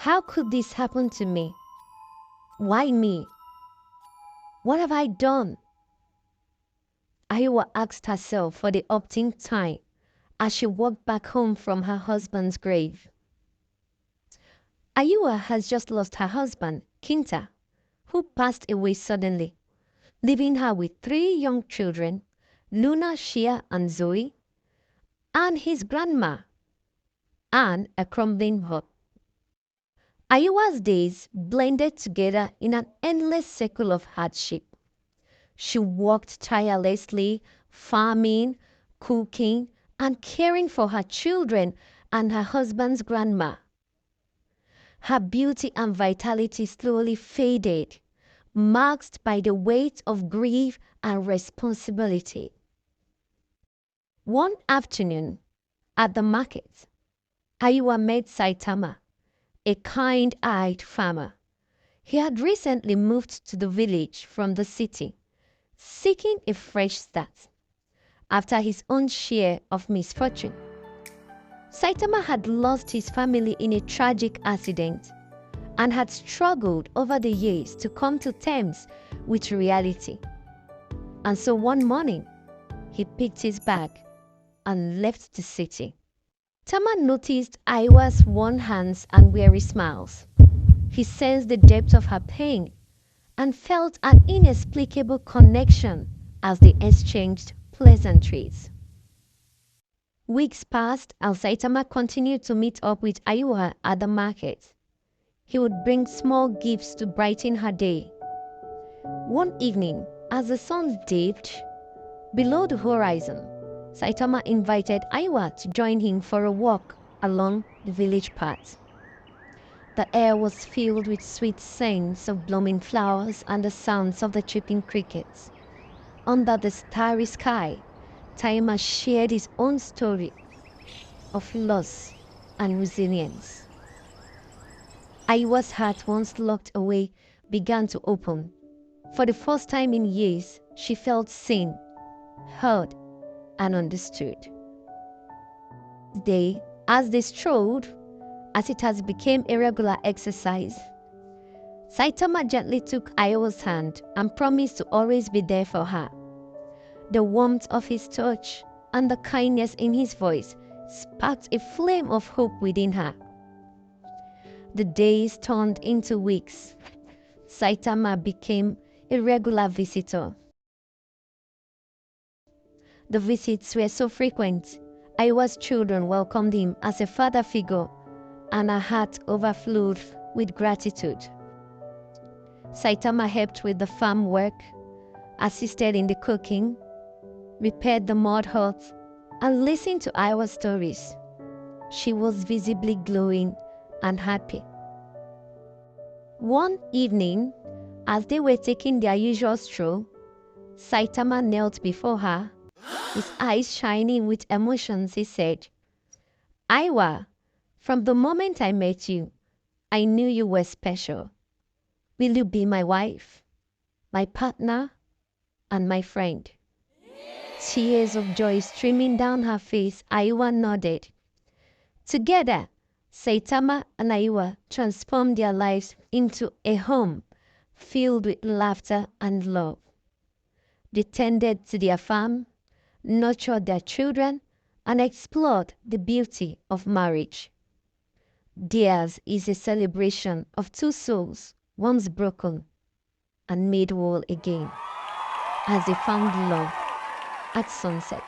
How could this happen to me? Why me? What have I done? Iowa asked herself for the umpteenth time as she walked back home from her husband's grave. Iowa has just lost her husband, Kinta, who passed away suddenly, leaving her with 3 young children, Luna, Shia, and Zoe, and his grandma, and a crumbling hut. Iowa's days blended together in an endless circle of hardship. She worked tirelessly, farming, cooking, and caring for her children and her husband's grandma. Her beauty and vitality slowly faded, marked by the weight of grief and responsibility. One afternoon, at the market, Iowa met Saitama, a kind-eyed farmer. He had recently moved to the village from the city, seeking a fresh start after his own share of misfortune. Saitama had lost his family in a tragic accident and had struggled over the years to come to terms with reality. And so one morning, he picked his bag and left the city. Tama noticed Iowa's worn hands and weary smiles. He sensed the depth of her pain and felt an inexplicable connection as they exchanged pleasantries. Weeks passed and Saitama continued to meet up with Iowa at the market. He would bring small gifts to brighten her day. One evening, as the sun dipped below the horizon, Saitama invited Iowa to join him for a walk along the village path. The air was filled with sweet scents of blooming flowers and the sounds of the chirping crickets. Under the starry sky, Saitama shared his own story of loss and resilience. Iowa's heart, once locked away, began to open. For the first time in years, she felt seen, heard, and understood. Today, as they strolled, as it has become a regular exercise, Saitama gently took Iowa's hand and promised to always be there for her. The warmth of his touch and the kindness in his voice sparked a flame of hope within her. The days turned into weeks. Saitama became a regular visitor. The visits were so frequent, Iowa's children welcomed him as a father figure, and her heart overflowed with gratitude. Saitama helped with the farm work, assisted in the cooking, repaired the mud hut, and listened to Iowa's stories. She was visibly glowing and happy. One evening, as they were taking their usual stroll, Saitama knelt before her. His eyes shining with emotions, he said, "Iowa, from the moment I met you, I knew you were special. Will you be my wife, my partner, and my friend?" Tears of joy streaming down her face, Iowa nodded. Together, Saitama and Iowa transformed their lives into a home filled with laughter and love. They tended to their farm, nurtured their children, and explored the beauty of marriage. Theirs is a celebration of two souls once broken and made whole again, as they found love at sunset.